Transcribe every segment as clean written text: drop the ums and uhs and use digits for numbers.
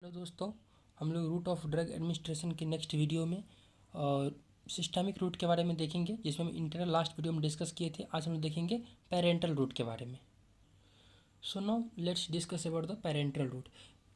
Hello दोस्तों, हम लोग रूट ऑफ ड्रग एडमिनिस्ट्रेशन के नेक्स्ट वीडियो में सिस्टमिक रूट के बारे में देखेंगे, जिसमें हम इंटरनल लास्ट वीडियो में डिस्कस किए थे। आज हम लोग देखेंगे पेरेंटल रूट के बारे में। So now let's discuss about the parental root.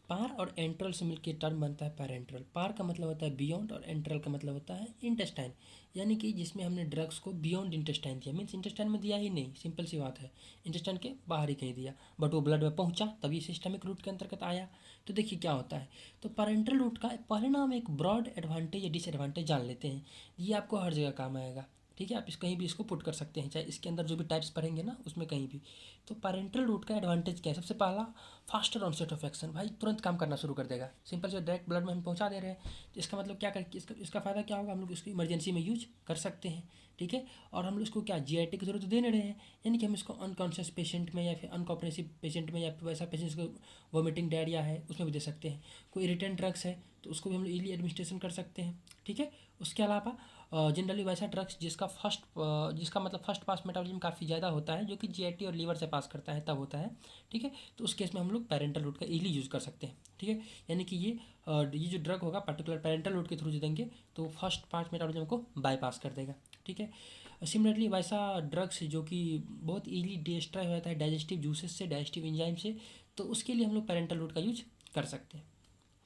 पार और एंट्रल से मिलकर टर्म बनता है पेरेंट्रल। पार का मतलब होता है बियॉन्ड और एंट्रल का मतलब होता है इंटेस्टाइन, यानी कि जिसमें हमने ड्रग्स को बियॉन्ड इंटेस्टाइन दिया, मीन्स इंटेस्टाइन में दिया ही नहीं, सिंपल सी बात है, इंटेस्टाइन के बाहर ही कहीं दिया, बट वो ब्लड में पहुंचा तभी सिस्टमिक रूट के अंतर्गत आया। तो देखिए क्या होता है। तो पेरेंटल रूट का पहले ना हम एक ब्रॉड एडवांटेज या डिसएडवांटेज जान लेते हैं। ये आपको हर जगह काम आएगा, ठीक है। आप कहीं भी इसको पुट कर सकते हैं, चाहे इसके अंदर जो भी टाइप्स पढ़ेंगे ना उसमें कहीं भी। तो पेरेंटल रूट का एडवांटेज क्या है? सबसे पहला, फास्टर ऑनसेट ऑफ एक्शन। भाई तुरंत काम करना शुरू कर देगा, सिंपल से डायरेक्ट ब्लड में हम पहुंचा दे रहे हैं। तो इसका मतलब क्या कर, इसका फ़ायदा क्या होगा, हम लोग इसको इमरजेंसी में यूज कर सकते हैं, ठीक है। और हम लोग इसको क्या जीआईटी की जरूरत दे नहीं रहे हैं, यानी कि हम इसको अनकॉन्शियस पेशेंट में या फिर अनकॉपरेसिव पेशेंट में या फिर वैसा पेशेंट को वॉमिटिंग डायरिया है उसमें भी दे सकते हैं। कोई इरिटेंट ड्रग्स है तो उसको भी हम लोग इजीली एडमिनिस्ट्रेशन कर सकते हैं, ठीक है। उसके अलावा जनरली वैसा ड्रग्स जिसका मतलब फर्स्ट पास मेटाबॉलिज्म काफ़ी ज़्यादा होता है, जो कि जीआईटी और लीवर से पास करता है तब होता है, ठीक है। तो उस केस में हम लोग पेरेंटल रूट का इजीली यूज़ कर सकते हैं, ठीक है। यानी कि ये जो ड्रग होगा पर्टिकुलर पेरेंटल रूट के थ्रू देंगे तो फर्स्ट पास मेटाबॉलिज्म को बाईपास कर देगा, ठीक है। सिमिलरली वैसा ड्रग्स जो कि बहुत इजीली डिस्ट्रॉय हो जाता है डाइजेस्टिव जूसेस से, डाइजेस्टिव एंजाइम से, तो उसके लिए हम लोग पेरेंटल रूट का यूज कर सकते हैं,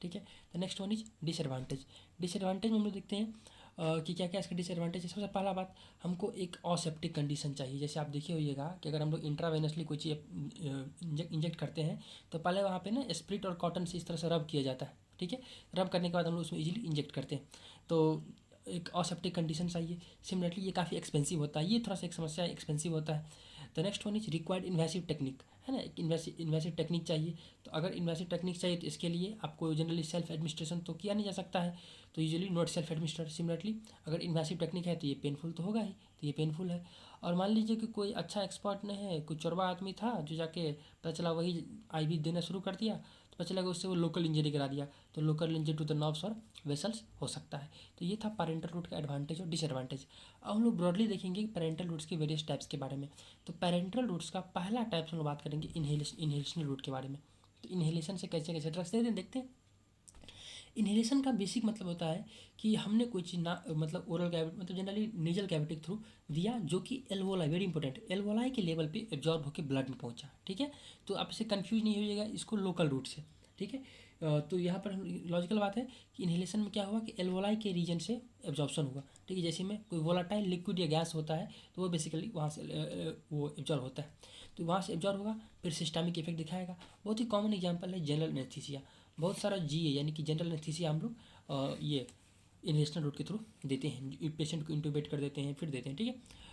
ठीक है। The next one is disadvantage. Disadvantage में हम लोग देखते हैं कि क्या क्या इसका डिसएडवांटेज है। सबसे पहला बात, हमको एक असेप्टिक कंडीशन चाहिए। जैसे आप देखिए होइएगा कि अगर हम लोग इंट्रावेनसली कोई चीज़ इंजेक्ट करते हैं तो पहले वहाँ पे ना स्प्रिट और कॉटन से इस तरह से रब किया जाता है, ठीक है। रब करने के बाद हम लोग उसमें इजीली इंजेक्ट करते हैं, तो एक असेप्टिक कंडीशन चाहिए। सिमिलरली ये काफ़ी एक्सपेंसिव होता है, ये थोड़ा सा एक समस्या एक्सपेंसिव होता है। The next one is required invasive technique, है ना। एक इन्वेसिव टेक्निक चाहिए। तो अगर इन्वेसिव टेक्निक चाहिए तो इसके लिए आपको जनरली सेल्फ एडमिनिस्ट्रेशन तो किया नहीं जा सकता है, तो usually not self administrate. Similarly अगर इन्वेसिव टेक्निक है तो ये पेनफुल तो होगा ही, तो ये पेनफुल है। और मान लीजिए कि कोई अच्छा एक्सपर्ट नहीं है, कोई चोरवा आदमी था जो जाके पता चला वही आईवी देना शुरू कर दिया, तो पता चला कि उससे वो लोकल इंजरी करा दिया, तो local injury to the nerves और वेसल्स हो सकता है। तो ये था पेरेंटल रूट का एडवांटेज और डिसएडवांटेज। अब हम लोग ब्रॉडली देखेंगे पेरेंटल रूट्स के वेरियस टाइप्स के बारे में। तो पेरेंटल रूट्स का पहला टाइप हम लोग बात करेंगे इनहेलेशनल रूट के बारे में। तो इनहेलेशन से कैसे कैसे ड्रग्स देते हैं देखते हैं। इनहेलेशन का बेसिक मतलब होता है कि हमने कोई चीज़ ना मतलब ओरल कैविटी मतलब जनरली नेजल कैविटी के थ्रू दिया, जो कि एल्वोलाई, वेरी इंपॉर्टेंट, एल्वोलाई के लेवल पे एब्जॉर्ब होकर ब्लड में पहुंचा, ठीक है। तो आप इसे कंफ्यूज नहीं होइएगा इसको लोकल रूट से, ठीक है। तो यहाँ पर लॉजिकल बात है कि इनहेलेशन में क्या हुआ कि एल्वोलाई के रीजन से एब्जॉर्प्शन हुआ, ठीक है। जैसे में कोई वोलाटाइल लिक्विड या गैस होता है तो वो बेसिकली वहाँ से वो एब्जॉर्ब होता है, तो वहाँ से एब्जॉर्ब होगा, फिर सिस्टमिक इफेक्ट दिखाएगा। बहुत ही कॉमन एग्जाम्पल है जनरल एनेस्थीसिया। बहुत सारा जीए यानी कि जनरल एनेस्थीसिया हम लोग ये इन्हेलेशनल रूट के थ्रू देते हैं, पेशेंट को इंटूबेट कर देते हैं फिर देते हैं, ठीक है।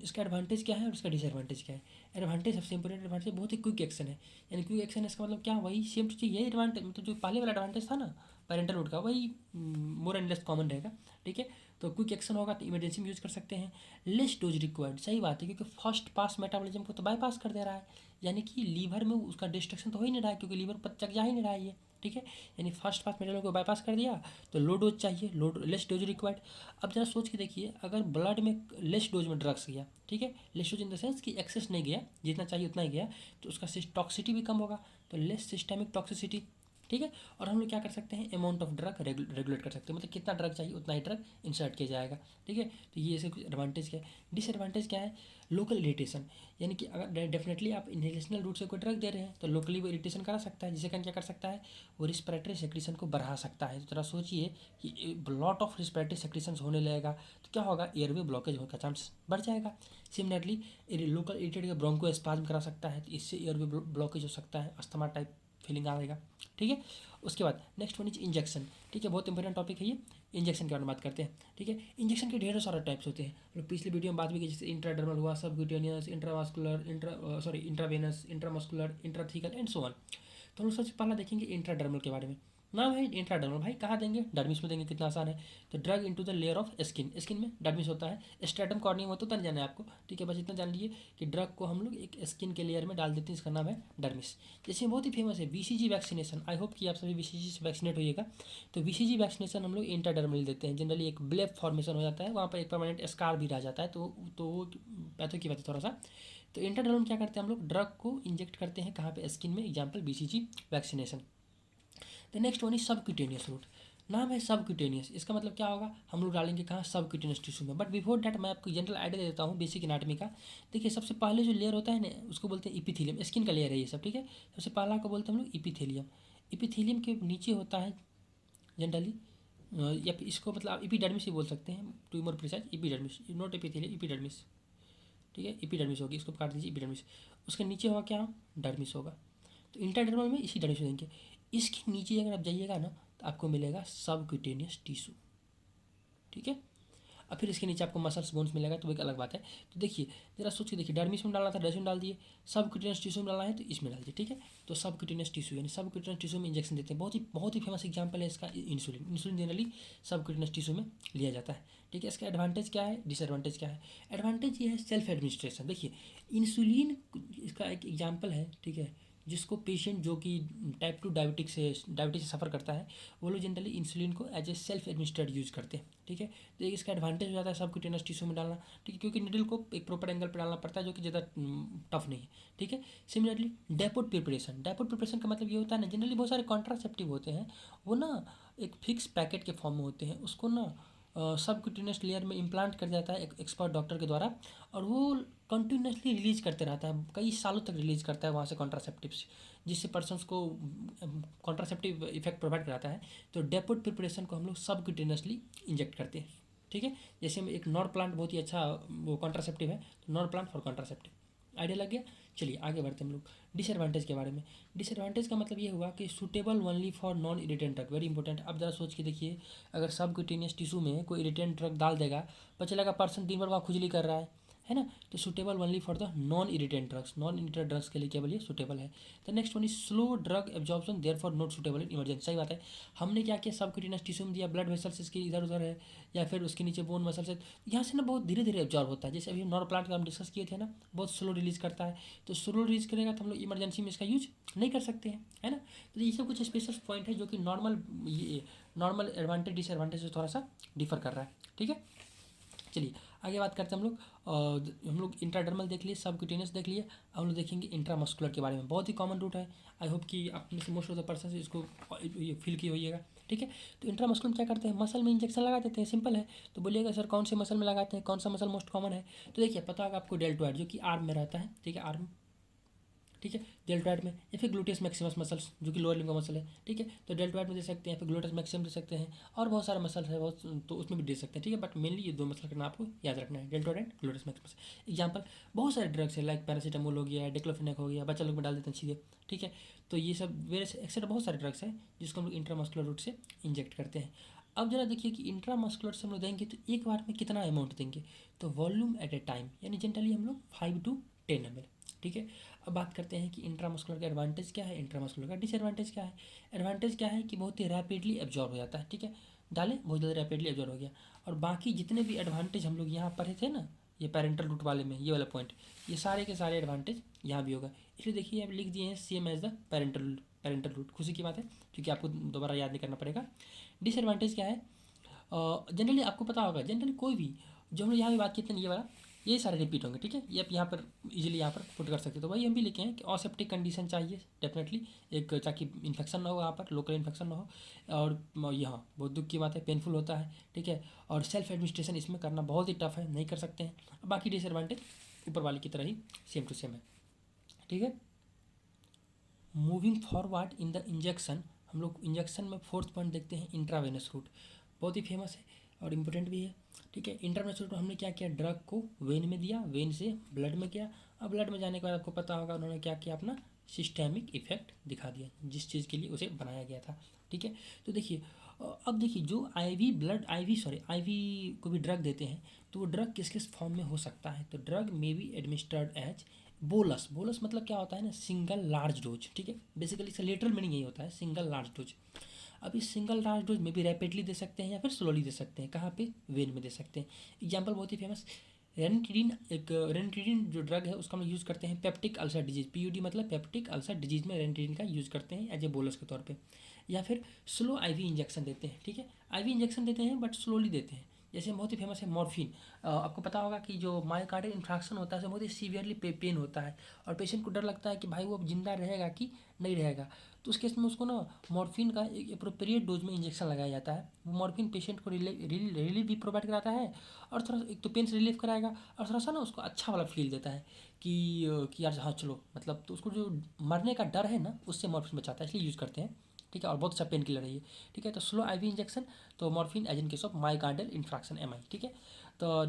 इसका एडवांटेज क्या है और इसका डिसएडवांटेज क्या है। एडवांटेज, सबसे इंपॉर्टेंट एडवांटेज, बहुत ही क्विक एक्शन है। यानी क्विक एक्शन इसका मतलब क्या, वही सेम चीज़, यही एडवांटेज मतलब जो पहले वाला एडवांटेज था ना पेरेंटल रूट का, वही मोर एंड लेस कॉमन रहेगा, ठीक है। तो क्विक एक्शन होगा तो इमरजेंसी में यूज़ कर सकते हैं। लेस डोज रिक्वायर्ड, सही बात है, क्योंकि फर्स्ट पास मेटाबॉलिज्म को तो बाईपास कर दे रहा है, यानी कि लीवर में उसका डिस्ट्रक्शन तो हो ही नहीं रहा है, क्योंकि लीवर पर तक जा ही नहीं रहा है ये, ठीक है। यानी फर्स्ट पास मेटाबॉलिज्म को बाईपास कर दिया, तो लो डोज चाहिए, लेस डोज रिक्वायर्ड। अब जरा सोच के देखिए, अगर ब्लड में लेस डोज में ड्रग्स गया, ठीक है, less dose in the sense कि एक्सेस नहीं गया, जितना चाहिए उतना ही गया, तो उसका टॉक्सिटी भी कम होगा, तो लेस सिस्टमिक टॉक्सिसिटी, ठीक है। और हम लोग क्या कर सकते हैं, अमाउंट ऑफ ड्रग रेगुलेट कर सकते हैं, मतलब कितना ड्रग चाहिए उतना ही ड्रग इंसर्ट किया जाएगा, ठीक है। तो ये इसका कुछ एडवांटेज क्या है। डिसएडवांटेज क्या है, लोकल इरिटेशन, यानी कि अगर डेफिनेटली आप इनहेलेशनल रूट से कोई ड्रग दे रहे हैं तो लोकली वो इरिटेशन करा सकता है, जिससे कारण क्या कर सकता है, वो रिस्पिरेटरी सेक्रेशन को बढ़ा सकता है। तो जरा सोचिए कि लॉट ऑफ रिस्पिरेटरी सेक्रेशन होने लगेगा तो क्या होगा, एयरवे ब्लॉकेज होने का चांस बढ़ जाएगा। Similarly local irritate bronchospasm करा सकता है, तो इससे एयरवे ब्लॉकेज हो सकता है, अस्थमा टाइप फीलिंग आएगा, ठीक है। उसके बाद नेक्स्ट वन इज इंजेक्शन, ठीक है, बहुत इंपॉर्टेंट टॉपिक है ये। इंजेक्शन के बारे में बात करते हैं, ठीक है। इंजेक्शन के ढेरों सारे टाइप्स होते हैं, मतलब पिछले वीडियो में बात भी की, जैसे इंट्राडर्मल हुआ, subcutaneous, intravascular, intravenous, intramuscular, intrathecal and so on. तो हम लोग सबसे पहला देखेंगे इंट्राडर्मल के बारे में। ना भाई इंट्राडर्मल भाई कहाँ देंगे, डर्मिस में देंगे, कितना आसान है। तो drug into the layer of skin, skin में डर्मिस होता है, स्ट्रेटम कॉर्नियम होता है, तो नहीं जाना है आपको, ठीक है। बस इतना जान लीजिए कि ड्रग को हम लोग एक स्किन के लेयर में डाल देते हैं, इसका नाम है डर्मिस। जैसे बहुत ही फेमस है बीसीजी वैक्सीनेशन, आई होप कि आप सभी बीसीजी से वैक्सीनेट होइएगा। तो बीसीजी वैक्सीनेशन हम लोग इंट्राडर्मल देते हैं, जनरली एक ब्लेब फॉर्मेशन हो जाता है, वहाँ पर एक परमानेंट स्कार भी रह जाता है, तो वो पैथो की बात है थोड़ा सा। तो इंट्राडर्मल क्या करते हैं, हम लोग ड्रग को इंजेक्ट करते हैं कहाँ पे, स्किन में, example BCG vaccination. The next one is subcutaneous route. नाम है सबक्यूटेनियस, इसका मतलब क्या होगा, हम लोग डालेंगे कहाँ, सबक्यूटेनियस टिश्यू में। बट बिफोर डैट मैं आपको जनरल आइडिया देता हूँ बेसिक एनाटॉमी का। देखिए सबसे पहले जो लेयर होता है ना उसको बोलते हैं इपिथेलियम, स्किन का लेयर है ये सब, ठीक है। सबसे पहला को बोलते हैं हम लोग इपिथेलियम। इपिथेलियम के नीचे होता है जनरली, या फिर इसको मतलब आप एपिडर्मिस ही बोल सकते हैं, to more precise epidermis, not epithelium, epidermis, ठीक है। एपिडर्मिस होगी, इसको काट दीजिए एपिडर्मिस। उसके नीचे होगा क्या, डर्मिस होगा। तो इंटरडर्मल में इसी डर्मिस देंगे। इसके नीचे अगर आप जाइएगा ना तो आपको मिलेगा सबक्यूटेनियस टिश्यू, ठीक है। और फिर इसके नीचे आपको मसल्स बोन्स मिलेगा, तो एक अलग बात है। तो देखिए जरा सोच के देखिए, डर्मिस में डालना था डर्मिस में डाल दिए, सबक्यूटेनियस टिश्यू में डालना है तो इसमें डाल दिए, ठीक है। तो सबक्यूटेनियस टिश्यू यानी सबक्यूटेनियस टिश्यू में इंजेक्शन देते हैं। बहुत ही फेमस एग्जाम्पल है इसका insulin. Insulin generally subcutaneous tissue में लिया जाता है, ठीक है। इसका एडवांटेज क्या है, डिसएडवांटेज क्या है। एडवांटेज ये है सेल्फ एडमिनिस्ट्रेशन। देखिए इंसुलिन इसका एक एग्जाम्पल है, ठीक है। जिसको पेशेंट जो कि टाइप 2 डायबिटीज से सफ़र करता है, वो लोग जनरली इंसुलिन को as a self administered use करते हैं, ठीक है। तो एक इसका एडवांटेज हो जाता है सबक्यूटेनियस टिश्यू में डालना, ठीक है, क्योंकि निडल को एक प्रॉपर एंगल पर डालना पड़ता है जो कि ज़्यादा टफ नहीं है, ठीक है। Similarly depot preparation, deputy preparation का मतलब ये होता है ना, जनरली बहुत सारे कॉन्ट्रासेप्टिव होते हैं, वो ना एक फिक्स पैकेट के फॉर्म में होते हैं, उसको ना सबक्यूटेनियस लेयर में इम्प्लांट कर जाता है एक एक्सपर्ट डॉक्टर के द्वारा, और वो कंटिन्यूसली रिलीज करते रहता है, कई सालों तक रिलीज करता है वहाँ से कॉन्ट्रासेप्टिव्स, जिससे पर्सन्स को कॉन्ट्रासेप्टिव इफेक्ट प्रोवाइड कराता है। तो डेपोट प्रिपरेशन को हम लोग सबक्यूटेनियसली इंजेक्ट करते हैं, ठीक है। जैसे एक नॉर प्लांट बहुत ही अच्छा वो कॉन्ट्रासेप्टिव है, तो nor plant for contraceptive, idea लग गया। चलिए आगे बढ़ते हैं हम लोग डिसएडवांटेज के बारे में। डिसएडवांटेज का मतलब ये हुआ कि suitable only for non irritant drug, very important. अब जरा सोच के देखिए, अगर सबक्यूटेनियस टिश्यू में कोई इरिटेंट ड्रग डाल देगा, पता चलेगा पर्सन दिन भर वहाँ खुजली कर रहा है ना। तो suitable only for the non irritant drugs, non irritant drugs के लिए केवल ये सूटेबल है। The next one is slow drug absorption, therefore not suitable in emergency. सही बात है, हमने क्या किया, सबक्यूटेनियस टिश्यू में दिया, ब्लड वेसल्स इसके इधर उधर है, या फिर उसके नीचे बोन मसल्स है, यहाँ से ना बहुत धीरे धीरे एब्जॉर्ब होता है। जैसे अभी नॉर प्लांट का हम डिस्कस किए थे ना, बहुत स्लो रिलीज करता है, तो स्लो रिलीज करेगा तो हम लोग इमरजेंसी में इसका यूज नहीं कर सकते हैं, है ना। तो ये सब कुछ स्पेशल पॉइंट है जो कि नॉर्मल एडवांटेज डिसएडवांटेज से थोड़ा सा डिफर कर रहा है, ठीक है। चलिए आगे बात करते हैं हम लोग। हम लोग इंट्राडर्मल देख लिए, सबक्यूटेनियस देख लिए, अब हम लोग देखेंगे इंट्रामस्कुलर के बारे में। बहुत ही कॉमन रूट है, आई होप कि आप में से मोस्ट ऑफ द पर्सन इसको फील किए होइएगा, ठीक है। तो इंट्रामस्कुलर में क्या करते हैं, मसल में इंजेक्शन लगा देते हैं, सिंपल है। तो बोलिएगा सर कौन से मसल में लगाते हैं, कौन सा मसल मोस्ट कॉमन है। तो देखिए पता होगा आपको डेल्टोइड जो कि आर्म में रहता है, ठीक है, आर्म, ठीक है, डेल्टोइड में, या फिर ग्लूटियस मैक्सिमस मसल्स जो कि लोअर लिम्ब का मसल है, ठीक है। तो डेल्टोइड में दे सकते हैं, फिर ग्लूटियस मैक्सिमम दे सकते हैं, और बहुत सारे मसल है बहुत, तो उसमें भी दे सकते हैं, ठीक है। बट मेनली ये दो मसल का नाम आपको याद रखना है, deltoid and gluteus Maximus. Example बहुत सारे ड्रग्स है, लाइक पैरासीटामोल हो गया, डिक्लोफेनेक हो गया, बच्चा लोग में डाल देते हैं सीधे, ठीक है। तो ये सब वेरियस एक्सेट्रा बहुत सारे ड्रग्स हैं जिसको हम लोग इंट्रामस्कुलर रूट से इंजेक्ट करते हैं। अब जरा देखिए कि इंट्रामस्कुलर से हम लोग देंगे तो एक बार में कितना अमाउंट देंगे, तो वॉल्यूम एट ए टाइम, यानी जनरली हम लोग 5 to 10 ml, ठीक है। अब बात करते हैं कि इंट्रामस्कुलर का एडवांटेज क्या है, इंट्रामस्कुलर का डिसएडवांटेज क्या है। एडवांटेज क्या है कि बहुत ही रैपिडली एब्जॉर्ब हो जाता है, ठीक है, डाले बहुत ज़्यादा रैपिडली एब्जॉर्ब हो गया। और बाकी जितने भी एडवांटेज हम लोग यहाँ पढ़े थे ना, ये पेरेंटल रूट वाले में, ये वाला पॉइंट, ये सारे के सारे एडवांटेज यहाँ भी होगा। इसलिए देखिए आप लिख दिए हैं same as the parental route, खुशी की बात है क्योंकि आपको दोबारा याद नहीं करना पड़ेगा। डिसएडवांटेज क्या है, जनरली आपको पता होगा, जनरली कोई भी जो हम लोग यहाँ भी बात किए थे ये वाला, ये सारे रिपीट होंगे, ठीक है। ये आप यहाँ पर इजीली यहाँ पर पुट कर सकते हो। तो वही हम भी लिखे हैं कि ऑसेप्टिक कंडीशन चाहिए डेफिनेटली, एक ताकि इन्फेक्शन ना हो यहाँ पर, लोकल इन्फेक्शन ना हो, और यहाँ बहुत दुख की बात है, पेनफुल होता है, ठीक है। और सेल्फ एडमिनिस्ट्रेशन इसमें करना बहुत ही टफ है, नहीं कर सकते हैं। बाकी डिसएडवांटेज ऊपर वाले की तरह ही सेम टू सेम है, ठीक है। Moving forward in the injection, हम लोग इंजेक्शन में फोर्थ पॉइंट देखते हैं इंट्रावेनस रूट, बहुत ही फेमस है और इम्पोर्टेंट भी है, ठीक है। इंट्रावेनस रूट में हमने क्या किया, ड्रग को वेन में दिया, वेन से ब्लड में किया। अब ब्लड में जाने के बाद आपको पता होगा उन्होंने क्या किया, अपना सिस्टेमिक इफेक्ट दिखा दिया जिस चीज़ के लिए उसे बनाया गया था, ठीक है। तो देखिए अब देखिए जो आईवी को भी ड्रग देते हैं, तो वो ड्रग किस किस फॉर्म में हो सकता है। तो drug may be administered as bolus, bolus मतलब क्या होता है ना, सिंगल लार्ज डोज, ठीक है। बेसिकली इसका लिटरल मीनिंग यही होता है, सिंगल लार्ज डोज। अब इस सिंगल लार्ज डोज में भी रैपिडली दे सकते हैं या फिर स्लोली दे सकते हैं, कहाँ पे, वेन में दे सकते हैं। एग्जाम्पल बहुत ही फेमस, रेनिटिडीन जो ड्रग है उसका हम यूज़ करते हैं पेप्टिक अल्सर डिजीज, पीयूडी मतलब पेप्टिक अल्सर डिजीज में रेनिटिडीन का यूज़ करते हैं एज ए बोलस के तौर पे। या फिर स्लो आईवी इंजेक्शन देते हैं, ठीक है, आईवी इंजेक्शन देते हैं बट स्लोली देते हैं, जैसे बहुत ही फेमस है मॉर्फिन। आपको पता होगा कि जो मायोकार्डियल इंफ्राक्शन होता है उसमें बहुत ही सीवियरली पेन होता है और पेशेंट को डर लगता है कि भाई वो अब जिंदा रहेगा कि नहीं रहेगा। तो उस केस में उसको ना मॉर्फिन का एक अप्रोप्रिएट डोज में इंजेक्शन लगाया जाता है। वो मॉर्फिन पेशेंट को रिलीफ भी प्रोवाइड कराता है और थोड़ा एक तो पेन से रिलीफ कराएगा और थोड़ा सा ना उसको अच्छा वाला फील देता है कि यार हाँ चलो, मतलब तो उसको जो मरने का डर है ना उससे मॉर्फिन बचाता है, इसलिए यूज़ करते हैं। ठीक है, और बहुत अच्छा पेन किलर है ये। ठीक है, तो स्लो आईवी इंजेक्शन, तो morphine as in case of myocardial infarction MI. ठीक है, तो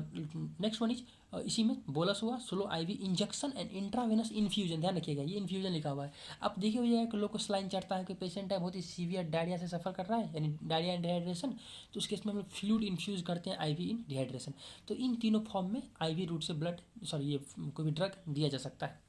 नेक्स्ट वन इज इसी में बोलस हुआ slow IV injection and intravenous infusion. ध्यान रखिएगा ये इन्फ्यूजन लिखा हुआ है। अब देखिए हो जाएगा कि लोग को स्लाइन चढ़ता है, कोई पेशेंट है बहुत ही सीवियर डायरिया से सफ़र कर रहा है, यानी डायरिया एंड डिहाइड्रेशन, तो उस केस में हम लोग फ्लूइड इन्फ्यूज़ करते हैं आईवी इन डिहाइड्रेशन। तो इन तीनों फॉर्म में आईवी रूट से ब्लड सॉरी ये कोई भी ड्रग दिया जा सकता है।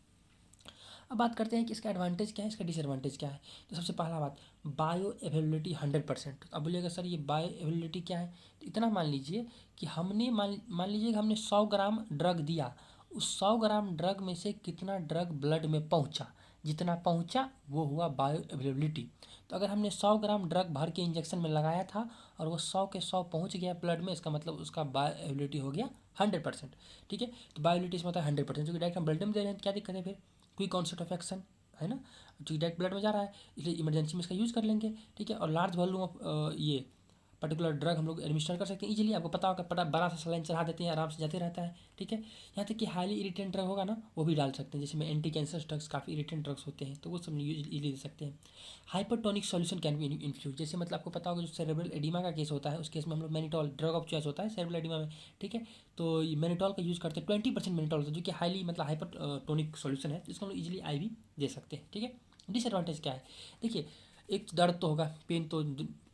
अब बात करते हैं कि इसका एडवांटेज क्या है, इसका डिसएडवांटेज क्या है। तो सबसे पहला बात, बायो अवेलेबिलिटी 100%। अब बोलिएगा सर ये बायो अवेलेबिलिटी क्या है, तो इतना मान लीजिए कि हमने मान लीजिए कि हमने 100 ग्राम ड्रग दिया, उस 100 ग्राम ड्रग में से कितना ड्रग ब्लड में पहुंचा, जितना पहुंचा वो हुआ बायो अवेलेबिलिटी। तो अगर हमने 100 ग्राम ड्रग भर के इंजेक्शन में लगाया था और वो 100 के 100 पहुंच गया ब्लड में, इसका मतलब उसका बायो अवेलेबिलिटी हो गया 100%। ठीक है, तो बायो अवेलेबिलिटी इसमें होता है 100%, जो कि डायरेक्ट हम ब्लड में दे रहे हैं, तो क्या दिक्कत है फिर, कोई कॉन्सेप्ट ऑफ एक्शन है ना, जो डायरेक्ट ब्लड में जा रहा है, इसलिए इमरजेंसी में इसका यूज़ कर लेंगे। ठीक है, और लार्ज वॉल्यूम ऑफ ये पर्टिकुलर ड्रग हम लोग एडमिनिस्टर कर सकते हैं इजीली। आपको पता होगा बड़ा सा सलाइन चढ़ा देते हैं, आराम से जाते रहता है। ठीक है, यहाँ तक कि हाईली इरिटेंट ड्रग होगा ना वो भी डाल सकते हैं, जैसे में एंटी कैंसर ड्रग्स काफ़ी इरिटेंट ड्रग्स होते हैं तो वो सब इजीली दे सकते हैं। Hypertonic solution can be infuse, जैसे मतलब आपको पता होगा जो सेरेब्रल एडिमा का केस होता है उस केस में हम लोग मैनिटॉल ड्रग ऑफ चॉइस होता है सेरेब्रल एडिमा में। ठीक है, तो ये मैनिटॉल का यूज़ करते हैं, 20% मैनिटॉल होता है जो कि हाईली मतलब हाइपरटोनिक सॉल्यूशन है, जिसको हम लोग ईजिली आईवी दे सकते हैं। ठीक है, डिसएडवांटेज क्या है, देखिए एक दर्द तो होगा, पेन तो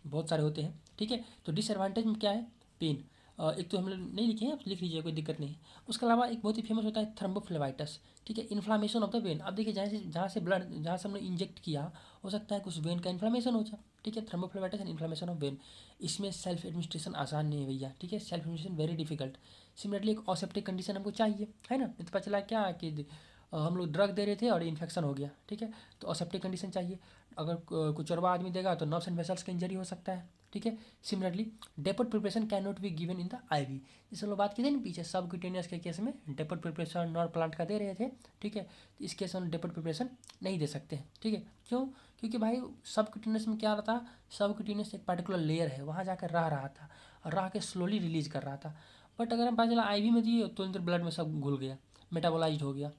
बहुत सारे होते हैं। ठीक है, तो डिसएडवांटेज में क्या है, पेन। एक तो हम लोग नहीं लिखे हैं, आप लिख लीजिए, कोई दिक्कत नहीं है। उसके अलावा एक बहुत ही फेमस होता है थ्रम्बोफ्लेबाइटिस। ठीक है, इन्फ्लामेशन ऑफ द वेन। अब देखिए जहाँ से ब्लड जहाँ से हमने इंजेक्ट किया हो सकता है कुछ वेन का इन्फ्लामेशन हो जाए। ठीक है, थ्रम्बोफ्लेबाइटिस एंड इन्फ्लामेशन ऑफ वेन। इसमें सेल्फ एडमिनिस्ट्रेशन आसान नहीं है भैया। ठीक है, self administration very difficult. Similarly एक ऑसेप्टिक कंडीशन हमको चाहिए, है ना, नहीं तो पता चला क्या कि हम लोग ड्रग दे रहे थे और इन्फेक्शन हो गया। ठीक है, तो ऑसेप्टिक कंडीशन चाहिए। अगर कुछ और आदमी देगा तो नर्व्स एंड वेसल्स का इंजरी हो सकता है। ठीक है, similarly depot preparation can not be given in the IV. जैसे हम लोग बात की थी ना पीछे सबक्यूटेनियस के केस में डेपोट प्रिपरेशन नॉर प्लांट का दे रहे थे। ठीक है, तो इस केस में डेपोट प्रिपरेशन नहीं दे सकते हैं। ठीक है, क्यों, क्योंकि भाई सबक्यूटेनियस में क्या रहता, सबक्यूटेनियस एक पर्टिकुलर लेयर है वहाँ जाकर रह रहा था और रह के स्लोली रिलीज कर रहा था। बट अगर हम पता चला आईवी में दिए तो अंदर ब्लड में सब घुल गया, मेटाबोलाइज हो गया,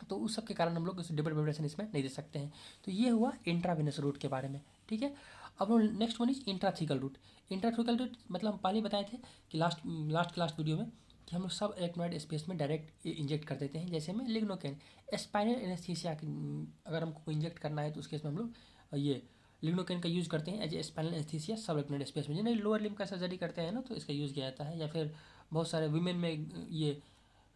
तो उस सब के कारण हम लोग इस डबल प्रिपरेशन इसमें नहीं दे सकते हैं। तो ये हुआ इंट्रावेनस रूट के बारे में। ठीक है, अब हम next one is intrathecal route. Intrathecal route मतलब हम पहले बताए थे कि लास्ट वीडियो में कि हम लोग सब इलेक्ट्रोनाइट स्पेस में डायरेक्ट इंजेक्ट कर देते हैं, जैसे में लिग्नोकेन स्पाइनल एनेस्थीसिया अगर हमको इंजेक्ट करना है तो उस केस में हम लोग ये लिग्नोकेन का यूज़ करते हैं एज ए स्पाइनल एनेस्थीसिया सब इलेक्ट्रोनाइट स्पेस में। जिन्हें लोअर लिम का सर्जरी करते हैं ना तो इसका यूज़ किया जाता है, या फिर बहुत सारे वीमेन में ये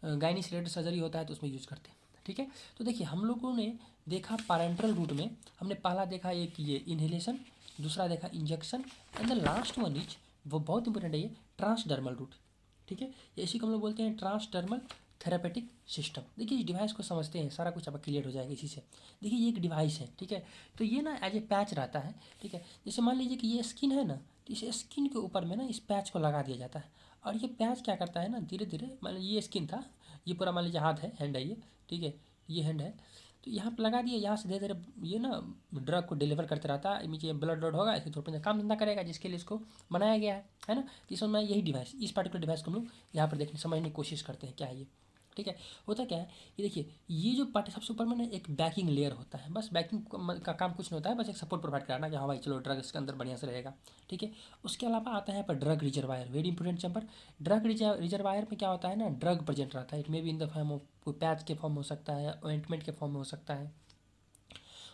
गायनी रिलेटेड सर्जरी होता है तो उसमें यूज़ करते हैं। ठीक है, तो देखिए हम लोगों ने देखा पैरेंटल रूट में हमने पहला देखा एक ये इनहेलेशन, दूसरा देखा injection, and the last one is वो बहुत इंपॉर्टेंट है ये ट्रांसडर्मल रूट। ठीक है, इसी को हम लोग बोलते हैं ट्रांसडर्मल थेरापेटिक सिस्टम। देखिए इस डिवाइस को समझते हैं सारा कुछ अब क्लियर हो जाएगा इसी से। देखिए ये एक डिवाइस है। ठीक है, तो ये ना एज ए पैच रहता है। ठीक है, जैसे मान लीजिए कि ये स्किन है ना, तो इस स्किन के ऊपर में ना इस पैच को लगा दिया जाता है और ये पैच क्या करता है ना धीरे धीरे, मान लीजिए ये स्किन था, ये पूरा मान लीजिए हाथ है, हैंड है ये। ठीक है, ये हैंड है, तो यहाँ पर लगा दिए, यहाँ से धीरे धीरे ये ना ड्रग को डिलीवर करते रहता है, नीचे ब्लड ब्लड होगा, इसके थोड़ा काम धंधा करेगा जिसके लिए इसको बनाया गया है ना। तो इसमें यही डिवाइस, इस पर्टिकुलर डिवाइस को हम लोग यहाँ पर देखने समझने की कोशिश करते हैं क्या है ये। ठीक है, होता क्या है कि देखिए ये जो पार्ट सबसे ऊपर में ना एक बैकिंग लेयर होता है, बस बैकिंग का काम कुछ नहीं होता है, बस एक सपोर्ट प्रोवाइड कराना कि हाँ भाई चलो ड्रग इसके अंदर बढ़िया से रहेगा। ठीक है, उसके अलावा आता है यहाँ पर drug reservoir, very important chapter. Drug reservoir में क्या होता है ना, ड्रग प्रेजेंट रहता है, it may be in the form of कोई पैच के फॉर्म हो सकता है, ऑइंटमेंट के फॉर्म में हो सकता है।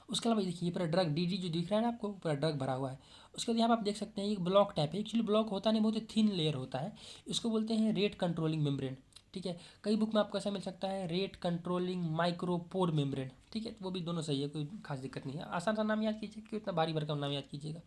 उसके अलावा देखिए ये पूरा ड्रग डी जो दिख रहा है ना आपको, पूरा ड्रग भरा हुआ है। उसके बाद यहाँ पर आप देख सकते हैं एक ब्लॉक टाइप है, एक्चुअली ब्लॉक होता नहीं, बहुत ही थिन लेयर होता है, इसको बोलते हैं रेट कंट्रोलिंग मेम्ब्रेन। ठीक है, कई बुक में आपको ऐसा मिल सकता है रेट कंट्रोलिंग माइक्रोपोर मेम्ब्रेन। ठीक है, वो भी दोनों सही है, कोई खास दिक्कत नहीं है, आसान सा नाम याद कीजिए, क्यों इतना भारी भरकम नाम याद कीजिएगा।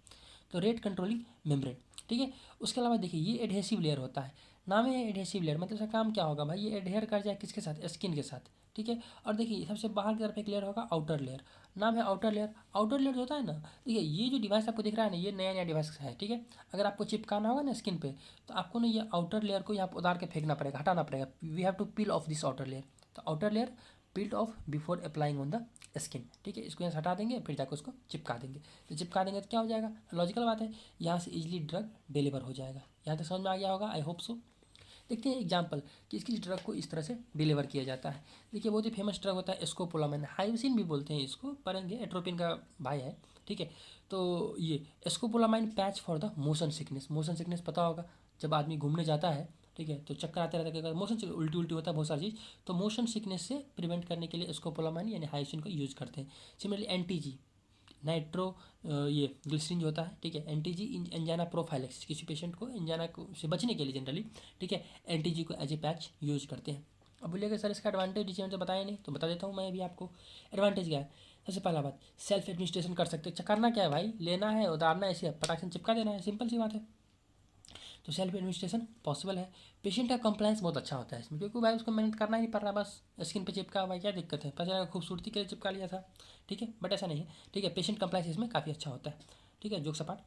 तो रेट कंट्रोलिंग मेम्ब्रेन। ठीक है, उसके अलावा देखिए ये एडहेसिव लेयर होता है, नाम है एडहेसिव लेयर, मतलब इसका काम क्या होगा भाई, ये एडहेयर कर जाए किसके साथ, स्किन के साथ। ठीक है, और देखिए सबसे बाहर की तरफ एक लेयर होगा आउटर लेयर, नाम है आउटर लेयर। आउटर लेयर जो होता है ना, देखिए ये जो डिवाइस आपको दिख रहा है ना, ये नया नया डिवाइस है, ठीक है। अगर आपको चिपकाना होगा ना स्किन पे, तो आपको ना ये आउटर लेयर को यहाँ उतार के फेंकना पड़ेगा, हटाना पड़ेगा। We have to peel off this outer layer. तो outer layer peeled off before applying on the skin, ठीक है। इसको यहाँ से हटा देंगे, फिर जाकर उसको चिपका देंगे। तो चिपका देंगे तो क्या हो जाएगा, लॉजिकल बात है, यहाँ से इजीली ड्रग डिलीवर हो जाएगा। यहाँ तक समझ में आ गया होगा, आई होप सो। देखते हैं एग्जाम्पल कि इसकी ड्रग को इस तरह से डिलीवर किया जाता है। देखिए बहुत ही फेमस ड्रग होता है स्कोपोलामाइन, हाइसिन भी बोलते हैं इसको, पढ़ेंगे, एट्रोपिन का भाई है, ठीक है। तो ये scopolamine patch for the motion sickness. Motion sickness पता होगा, जब आदमी घूमने जाता है, ठीक है, तो चक्कर आते रहता है, मोशन उल्टी उल्टी होता है, बहुत सारी चीज़। तो मोशन सिकनेस से प्रिवेंट करने के लिए स्कोपोलामाइन यानी हाइसिन को यूज़ करते हैं। सिमिलरली एंटीजी नाइट्रो ये ग्लिसरीन जो होता है, ठीक है, एंटीजी एंजाना प्रोफाइलेक्सिस, किसी पेशेंट को एंजाना से बचने के लिए जनरली, ठीक है, एंटीजी को एज ए पैच यूज करते हैं। अब बोलिएगा सर इसका एडवांटेज डिसएडवांटेज बताया नहीं, तो बता देता हूँ मैं भी आपको। एडवांटेज क्या है, सबसे पहला बात, सेल्फ एडमिनिस्ट्रेशन कर सकते हैं। करना क्या है भाई, लेना है, उतारना है, ऐसे पटाख से चिपका देना है, सिंपल सी बात है। तो सेल्फ एडमिनिस्ट्रेशन पॉसिबल है। पेशेंट का कंप्लायंस बहुत अच्छा होता है इसमें, क्योंकि भाई उसको मेहनत करना ही नहीं पड़ रहा, बस स्किन पे चिपका, भाई क्या दिक्कत है, पता चला खूबसूरती के लिए चिपका लिया था, ठीक है, बट ऐसा नहीं है, ठीक है। पेशेंट कंप्लायंस इसमें काफ़ी अच्छा होता है, ठीक है, जोक सपाट।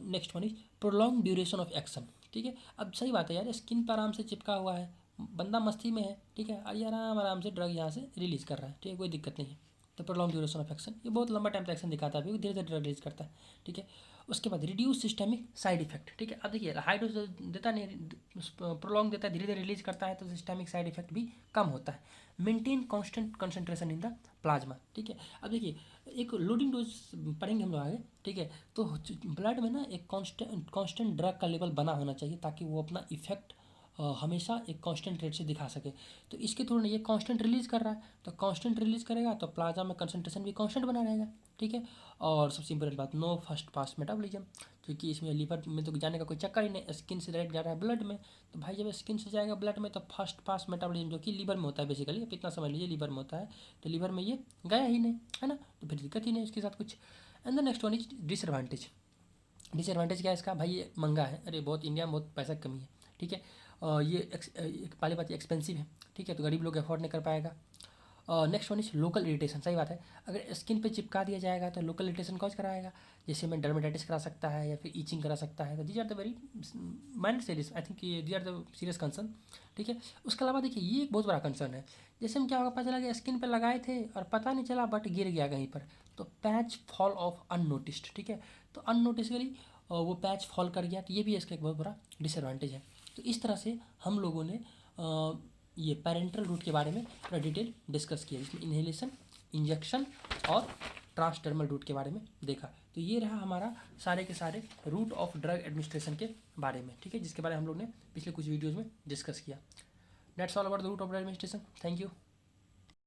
Next one is prolong duration of action, ठीक है। अब सही बात है यार, स्किन पर आराम से चिपका हुआ है, बंदा मस्ती में है, ठीक है, और ये आराम आराम से ड्रग यहाँ से रिलीज़ कर रहा है, ठीक है, कोई दिक्कत नहीं है। तो प्रोलॉन्ग ड्यूरेशन ऑफ एक्शन, ये बहुत लंबा टाइम तक एक्शन दिखाता है, धीरे धीरे ड्रग रिलीज करता है, ठीक है। उसके बाद रिड्यूस सिस्टमिक साइड इफेक्ट, ठीक है। अब देखिए हाई डोज देता नहीं, प्रोलॉन्ग देता है, धीरे धीरे रिलीज करता है, तो सिस्टमिक साइड इफेक्ट भी कम होता है। Maintain constant concentration in the plasma, ठीक है। अब देखिए एक लोडिंग डोज पढ़ेंगे हम लोग आगे, ठीक है। तो ब्लड में ना एक कांस्टेंट ड्रग का लेवल बना होना चाहिए, ताकि वो अपना इफेक्ट हमेशा एक कांस्टेंट रेट से दिखा सके। तो इसके थ्रू ये कांस्टेंट रिलीज़ कर रहा है, तो कांस्टेंट रिलीज़ करेगा तो प्लाज्मा में कंसंट्रेशन भी कांस्टेंट बना रहेगा, ठीक है। और सबसे इंपॉर्टेंट बात, नो फर्स्ट पास मेटाबॉलिज्म, क्योंकि इसमें लीवर में तो जाने का कोई चक्कर ही नहीं, स्किन से डायरेक्ट जा रहा है ब्लड में। तो भाई जब स्किन से जाएगा ब्लड में, तो फर्स्ट पास मेटाबॉलिज्म जो कि लीवर में होता है बेसिकली, आप इतना समझ लीजिए लीवर में होता है, तो लीवर में ये गया ही नहीं, है ना, तो फिर दिक्कत ही नहीं इसके साथ कुछ। And the next one is disadvantage. Disadvantage क्या है इसका, भाई ये महंगा है, अरे बहुत इंडिया में बहुत पैसा की कमी है, ठीक है। ये पहली बात ये एक्सपेंसिव है, ठीक है, तो गरीब लोग अफोर्ड नहीं कर पाएगा। Next one is local irritation, सही बात है, अगर स्किन पे चिपका दिया जाएगा तो लोकल इरिटेशन कॉज कराएगा, जैसे में डर्मेटाइटिस करा सकता है या फिर ईचिंग करा सकता है। तो these are the very minor serious, I think these are the serious concern, ठीक है। उसके अलावा देखिए ये एक बहुत बड़ा कंसर्न है, जैसे हम क्या होगा, पता चला कि स्किन पे लगाए थे और पता नहीं चला, बट गिर गया कहीं पर, तो पैच फॉल ऑफ अननोटिस्ड, ठीक है। तो अननोटिसली वो पैच फॉल कर गया, तो ये भी इसका एक बहुत बड़ा डिसएडवांटेज है। तो इस तरह से हम लोगों ने ये पेरेंटल रूट के बारे में थोड़ा डिटेल डिस्कस किया, जिसमें इन्हेलेशन, इंजेक्शन और ट्रांसडर्मल रूट के बारे में देखा। तो ये रहा हमारा सारे के सारे रूट ऑफ ड्रग एडमिनिस्ट्रेशन के बारे में, ठीक है, जिसके बारे में हम लोग ने पिछले कुछ वीडियोज़ में डिस्कस किया। That's all about the route of drug administration. Thank you.